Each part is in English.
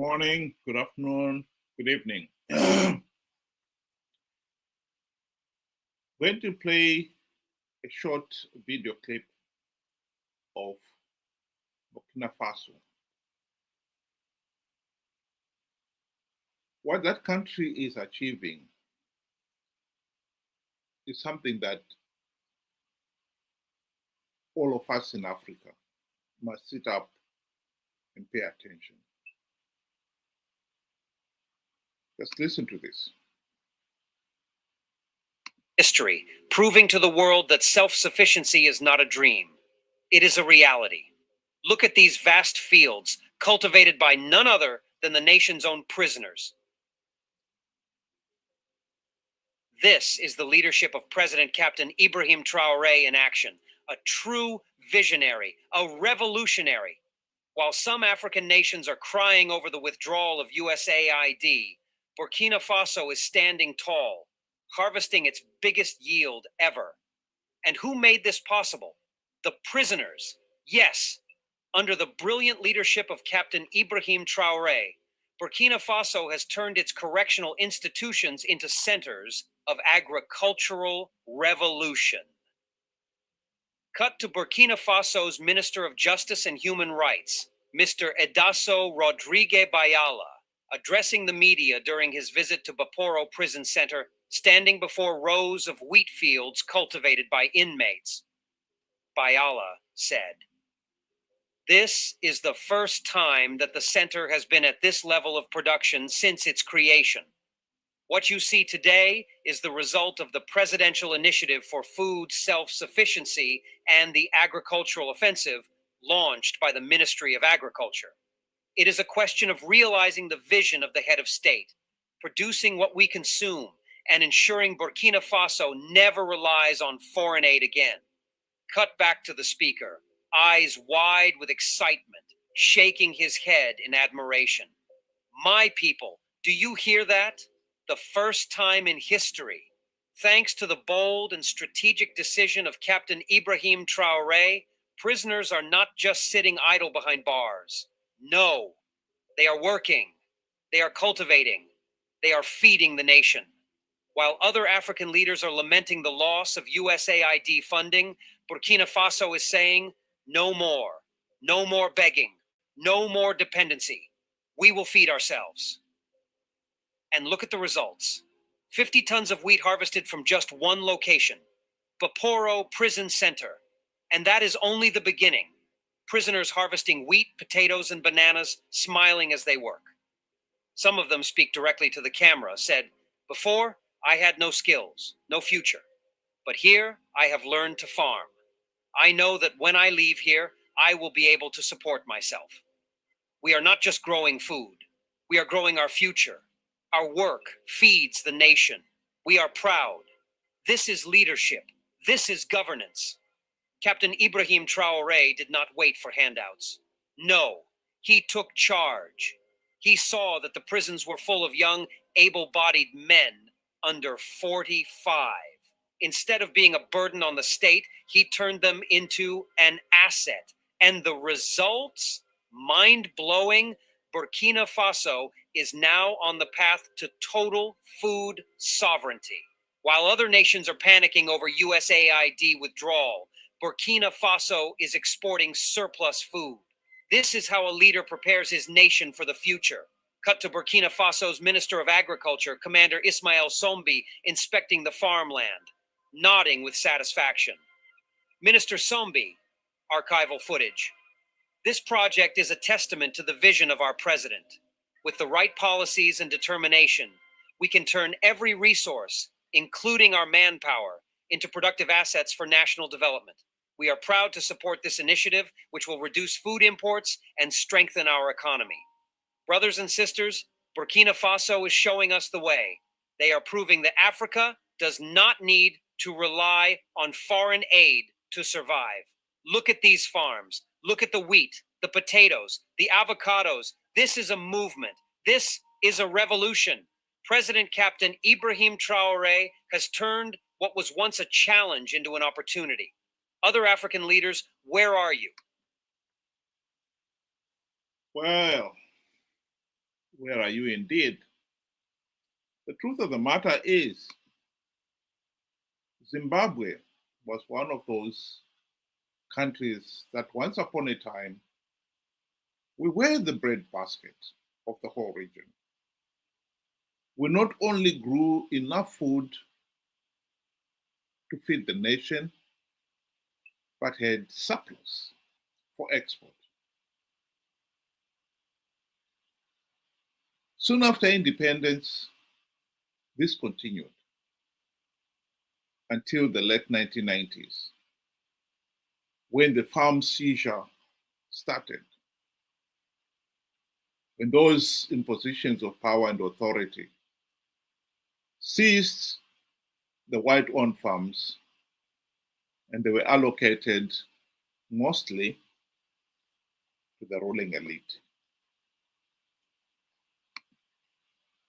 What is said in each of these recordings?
morning, good afternoon, good evening. Going to play a short video clip of Burkina Faso. What that country is achieving is something that all of us in Africa must sit up and pay attention. Just listen to this. History, proving to the world that self-sufficiency is not a dream. It is a reality. Look at these vast fields, cultivated by none other than the nation's own prisoners. This is the leadership of President Captain Ibrahim Traoré in action, a true visionary, a revolutionary. While some African nations are crying over the withdrawal of USAID, Burkina Faso is standing tall, harvesting its biggest yield ever. And who made this possible? The prisoners. Yes, under the brilliant leadership of Captain Ibrahim Traoré, Burkina Faso has turned its correctional institutions into centers of agricultural revolution. Cut to Burkina Faso's Minister of Justice and Human Rights, Mr. Edasso Rodrigue Bayala, addressing the media during his visit to Baporo Prison Center, standing before rows of wheat fields cultivated by inmates. Bayala said, "This is the first time that the center has been at this level of production since its creation. What you see today is the result of the Presidential Initiative for Food Self-Sufficiency and the Agricultural Offensive launched by the Ministry of Agriculture. It is a question of realizing the vision of the head of state, producing what we consume, and ensuring Burkina Faso never relies on foreign aid again." Cut back to the speaker, eyes wide with excitement, shaking his head in admiration. "My people, do you hear that? The first time in history, thanks to the bold and strategic decision of Captain Ibrahim Traoré, prisoners are not just sitting idle behind bars. No, they are working, they are cultivating, they are feeding the nation." While other African leaders are lamenting the loss of USAID funding, Burkina Faso is saying, no more begging, no more dependency. We will feed ourselves. And look at the results. 50 tons of wheat harvested from just one location, Baporo Prison Center. And that is only the beginning. Prisoners harvesting wheat, potatoes, and bananas, smiling as they work. Some of them speak directly to the camera, said, "Before, I had no skills, no future. But here, I have learned to farm. I know that when I leave here, I will be able to support myself." We are not just growing food. We are growing our future. Our work feeds the nation. We are proud. This is leadership. This is governance. Captain Ibrahim Traoré did not wait for handouts. No, he took charge. He saw that the prisons were full of young, able-bodied men under 45. Instead of being a burden on the state, he turned them into an asset. And the results? Mind-blowing. Burkina Faso is now on the path to total food sovereignty. While other nations are panicking over USAID withdrawal, Burkina Faso is exporting surplus food. This is how a leader prepares his nation for the future. Cut to Burkina Faso's Minister of Agriculture, Commander Ismail Sombi, inspecting the farmland, nodding with satisfaction. Minister Sombi, archival footage. "This project is a testament to the vision of our president. With the right policies and determination, we can turn every resource, including our manpower, into productive assets for national development. We are proud to support this initiative, which will reduce food imports and strengthen our economy." Brothers and sisters, Burkina Faso is showing us the way. They are proving that Africa does not need to rely on foreign aid to survive. Look at these farms. Look at the wheat, the potatoes, the avocados. This is a movement. This is a revolution. President Captain Ibrahim Traoré has turned what was once a challenge into an opportunity. Other African leaders, where are you? Well, Where are you indeed? The truth of the matter is, Zimbabwe was one of those countries that once upon a time we were the breadbasket of the whole region. We not only grew enough food to feed the nation, but had surplus for export. Soon after independence, this continued until the late 1990s, when the farm seizure started, when those in positions of power and authority seized the white-owned farms, and they were allocated mostly to the ruling elite.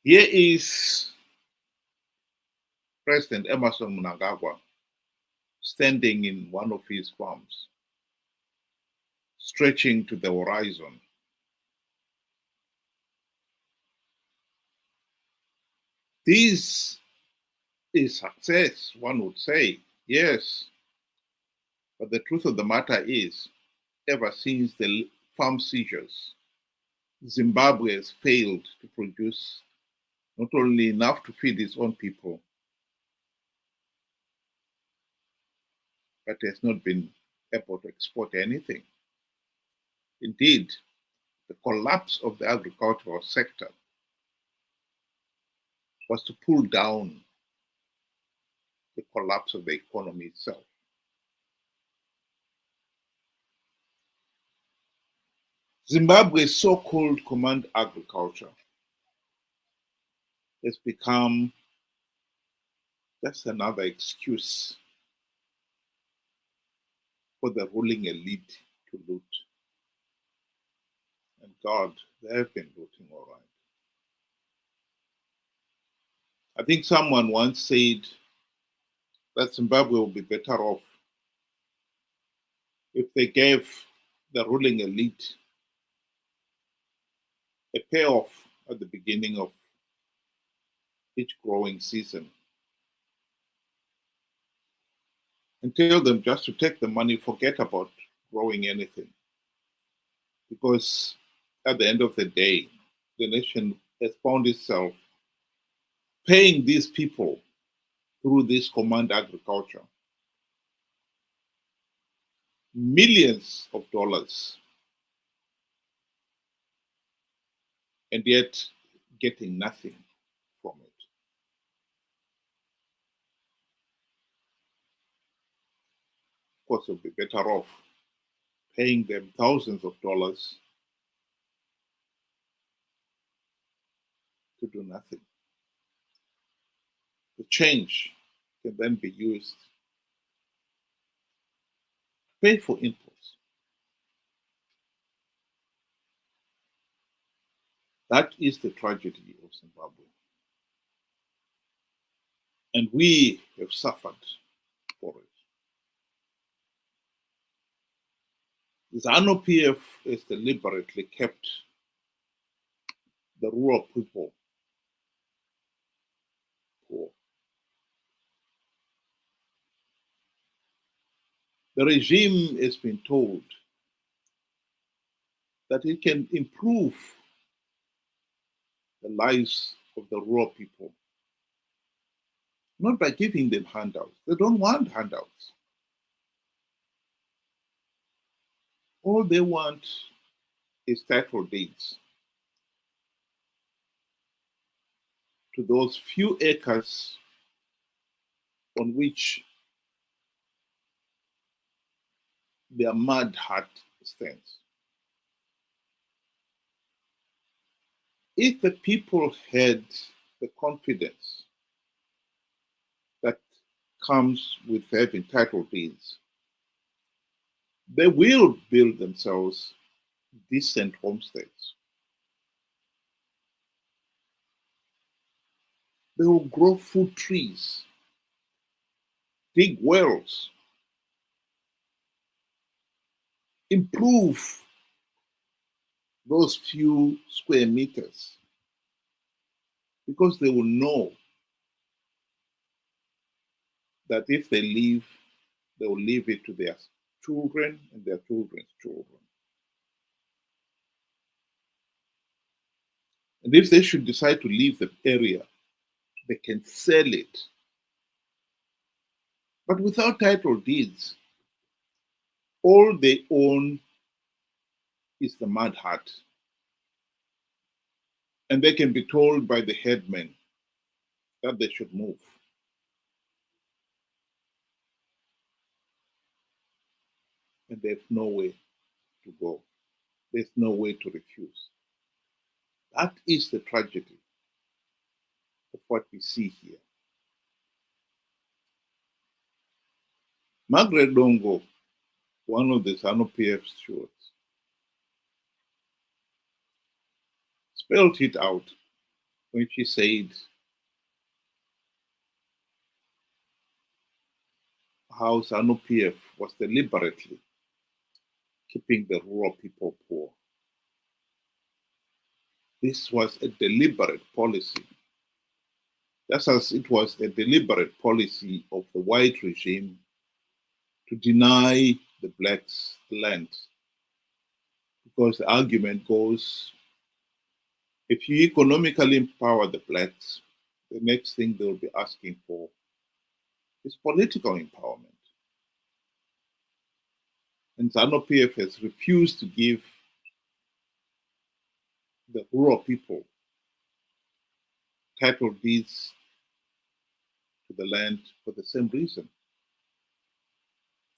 Here is President Emerson Mnangagwa standing in one of his farms, stretching to the horizon. This is success, one would say, yes. But the truth of the matter is, ever since the farm seizures, Zimbabwe has failed to produce not only enough to feed its own people, but has not been able to export anything. Indeed, the collapse of the agricultural sector was to pull down the collapse of the economy itself. Zimbabwe's so-called command agriculture has become just another excuse for the ruling elite to loot. And God, they have been looting all right. I think someone once said that Zimbabwe will be better off if they gave the ruling elite a payoff at the beginning of each growing season and tell them just to take the money, forget about growing anything. Because at the end of the day, the nation has found itself paying these people through this command agriculture millions of dollars, and yet getting nothing from it. Of course, it would be better off paying them thousands of dollars to do nothing. The change can then be used to pay for inputs. That is the tragedy of Zimbabwe. And we have suffered for it. The ZANU-PF has deliberately kept the rural people poor. The regime has been told that it can improve the lives of the rural people, not by giving them handouts. They don't want handouts. All they want is title deeds to those few acres on which their mud hut stands. If the people had the confidence that comes with having title deeds, they will build themselves decent homesteads. They will grow fruit trees, dig wells, improve those few square meters because they will know that if they leave, they will leave it to their children and their children's children. And if they should decide to leave the area, they can sell it. But without title deeds, all they own is the mud hut. And they can be told by the headmen that they should move. And there's no way to go. There's no way to refuse. That is the tragedy of what we see here. Margaret Dongo, one of the ZANU-PF stewards, spelled it out when she said how ZANU-PF was deliberately keeping the rural people poor. This was a deliberate policy, just as it was a deliberate policy of the white regime to deny the blacks land. Because the argument goes, if you economically empower the blacks, the next thing they'll be asking for is political empowerment. And ZANU-PF has refused to give the rural people title deeds to the land for the same reason.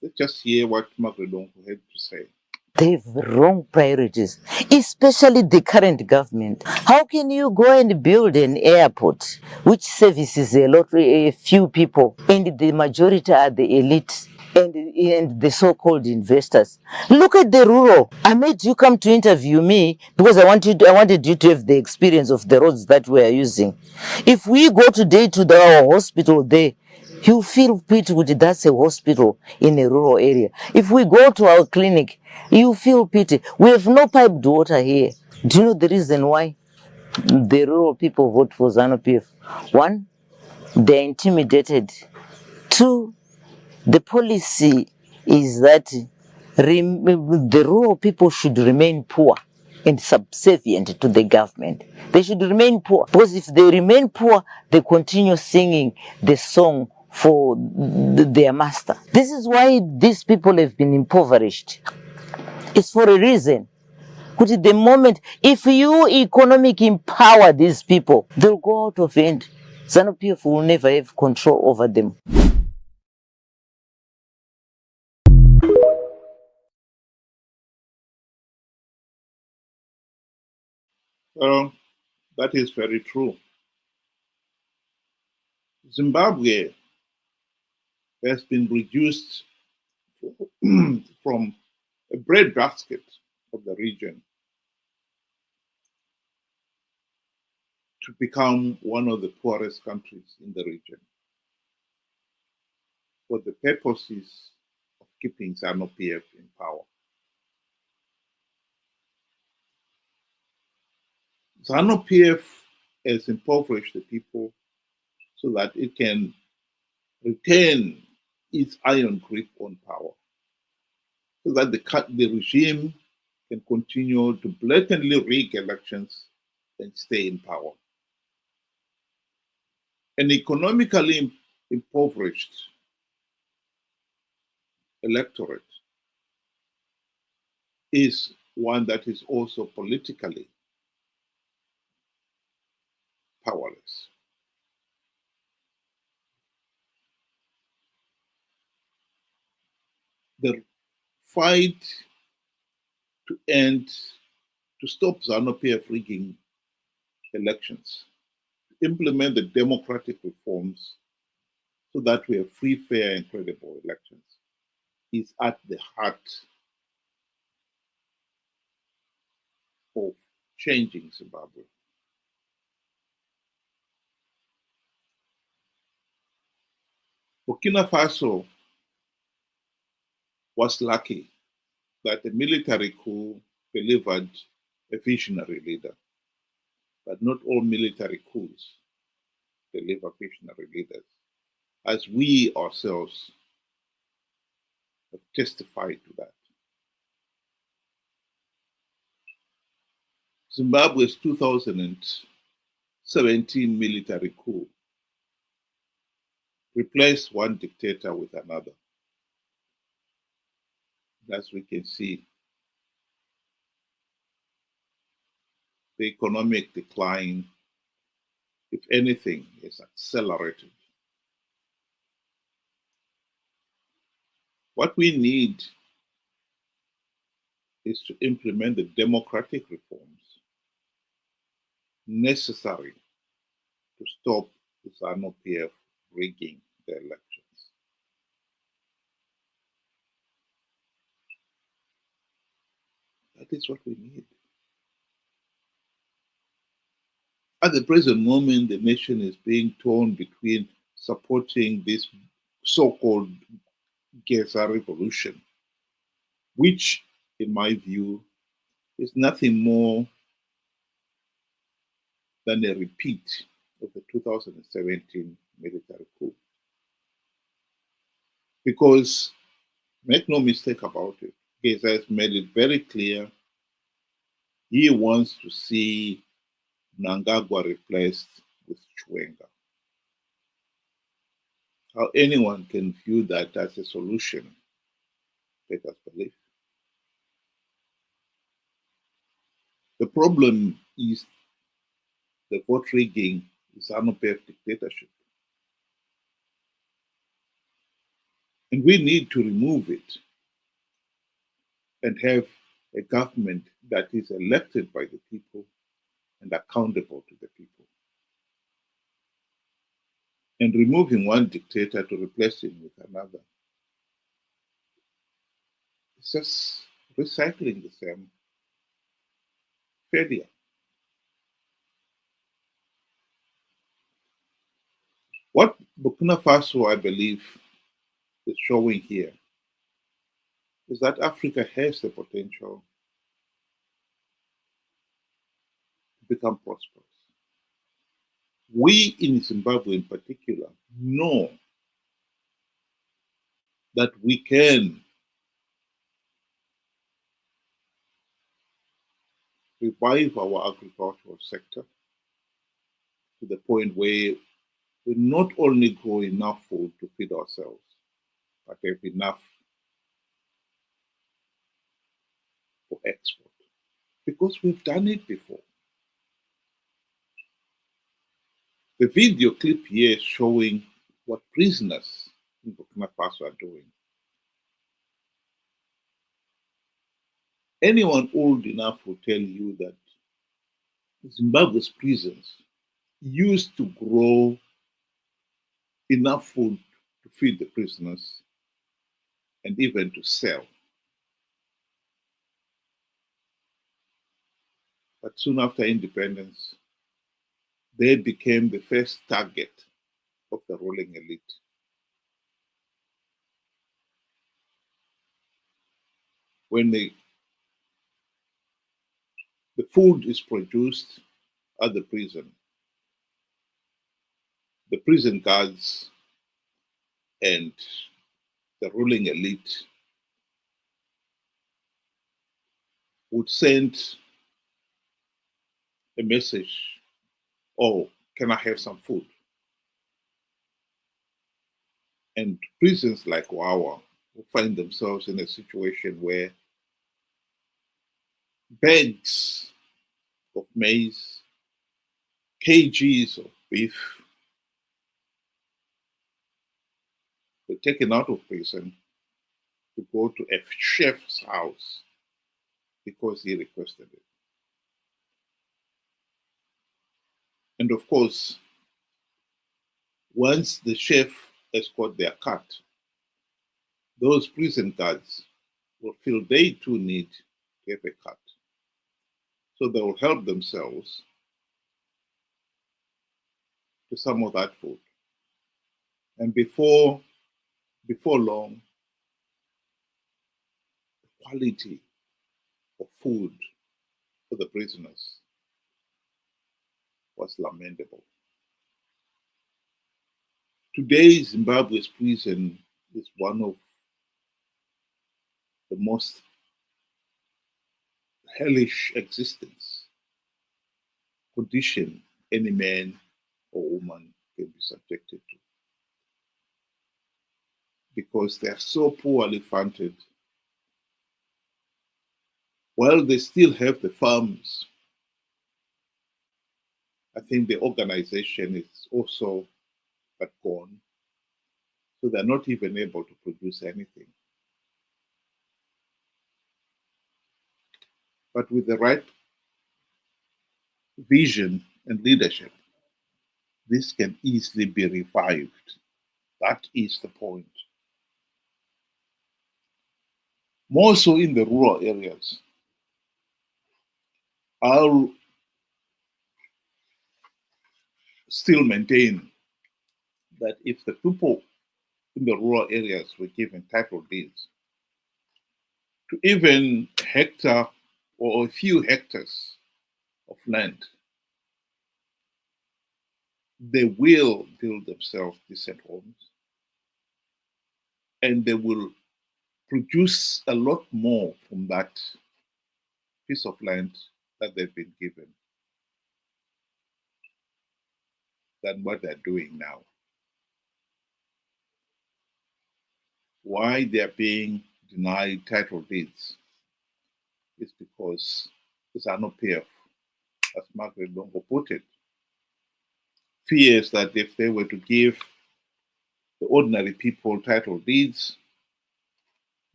Let's just hear what Margaret Dongo had to say. They have wrong priorities, especially the current government. How can you go and build an airport which services a few people, and the majority are the elite and the so-called investors? Look at the rural. I made you come to interview me because I wanted you to have the experience of the roads that we are using. If we go today to our hospital there, you feel pity with that's a hospital in a rural area. If we go to our clinic, you feel pity. We have no piped water here. Do you know the reason why the rural people vote for ZANU-PF? One, they're intimidated. Two, the policy is that the rural people should remain poor and subservient to the government. They should remain poor, because if they remain poor, they continue singing the song for their master. This is why these people have been impoverished. It's for a reason. Because at the moment, if you economically empower these people, they'll go out of hand. ZANU-PF will never have control over them. That is very true. Zimbabwe has been reduced from a breadbasket of the region to become one of the poorest countries in the region for the purposes of keeping ZANU-PF in power. ZANU-PF has impoverished the people so that it can retain its iron grip on power, so that the regime can continue to blatantly rig elections and stay in power. An economically impoverished electorate is one that is also politically powerless. The fight to stop ZANU-PF rigging elections, to implement the democratic reforms so that we have free, fair, and credible elections, is at the heart of changing Zimbabwe. Burkina Faso was lucky that the military coup delivered a visionary leader. But not all military coups deliver visionary leaders, as we ourselves have testified to that. Zimbabwe's 2017 military coup replaced one dictator with another. As we can see, the economic decline, if anything, is accelerated. What we need is to implement the democratic reforms necessary to stop the ZANU-PF rigging the elections. That is what we need. At the present moment, the nation is being torn between supporting this so-called Geza revolution, which, in my view, is nothing more than a repeat of the 2017 military coup. Because, make no mistake about it, Geza has made it very clear he wants to see Mnangagwa replaced with Chiwenga. How anyone can view that as a solution, let us believe. The problem is the vote rigging is ZANU-PF dictatorship. And we need to remove it and have a government that is elected by the people and accountable to the people. And removing one dictator to replace him with another is just recycling the same failure. What Burkina Faso, I believe, is showing here is that Africa has the potential to become prosperous. We in Zimbabwe in particular know that we can revive our agricultural sector to the point where we not only grow enough food to feed ourselves, but have enough for export. Because we've done it before. The video clip here is showing what prisoners in Burkina Faso are doing. Anyone old enough will tell you that Zimbabwe's prisons used to grow enough food to feed the prisoners and even to sell. But soon after independence, they became the first target of the ruling elite. When the food is produced at the prison guards and the ruling elite would send a message, "Oh, can I have some food?" And prisons like Wawa will find themselves in a situation where bags of maize, kgs of beef were taken out of prison to go to a chef's house because he requested it. And of course, once the chef has got their cut, those prison guards will feel they too need to have a cut. So they will help themselves to some of that food. And before long, the quality of food for the prisoners was lamentable. Today, Zimbabwe's prison is one of the most hellish existence condition any man or woman can be subjected to, because they are so poorly funded. While they still have the farms, I think the organization is also but gone, so they're not even able to produce anything. But with the right vision and leadership, this can easily be revived. That is the point. More so in the rural areas. I'll still maintain that if the people in the rural areas were given title deeds to even a hectare or a few hectares of land, they will build themselves decent homes and they will produce a lot more from that piece of land that they've been given than what they're doing now. Why they're being denied title deeds is because the ZANU-PF, as Margaret Longo put it, fears that if they were to give the ordinary people title deeds,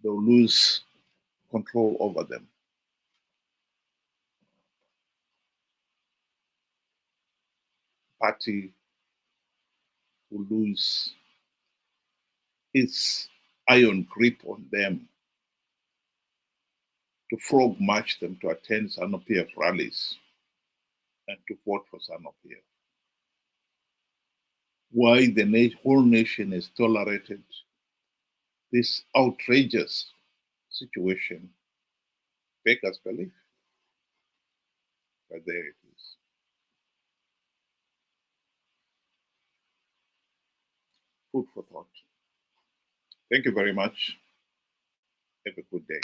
they'll lose control over them. Party will lose its iron grip on them, to frog march them to attend ZANU-PF rallies and to vote for ZANU-PF. Why the whole nation has tolerated this outrageous situation beggars belief. But there it is. Food for thought. Thank you very much. Have a good day.